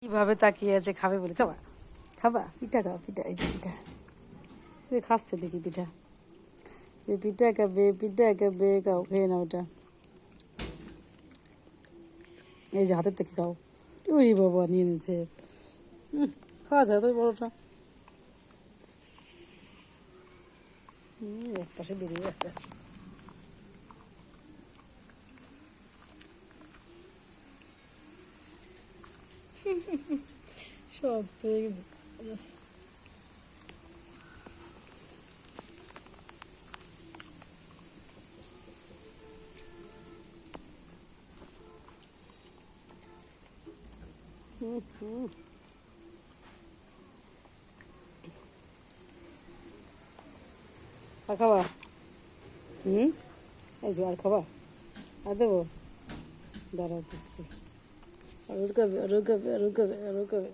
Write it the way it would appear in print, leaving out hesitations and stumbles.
কিভাবে তাকিয়ে আছে খাবে বলে। খাবা খাবা পিঠা খাও, পিঠা এই যে পিঠা খাচ্ছে দেখি পিঠা, এই পিঠা খাবে খাও, খেয়ে নাও ওটা, এই যে হাতের থেকে খাও। ওই বাবা নিয়ে নিচ্ছে, খাওয়া যায় তো বড়টা। এক পাশে বেরিয়ে আসছে। সব পেয়ে গেছে। আর খাবা? এই যে আর খাবা? আর দেবো, দাঁড়া দিচ্ছি। আর রুকাবে।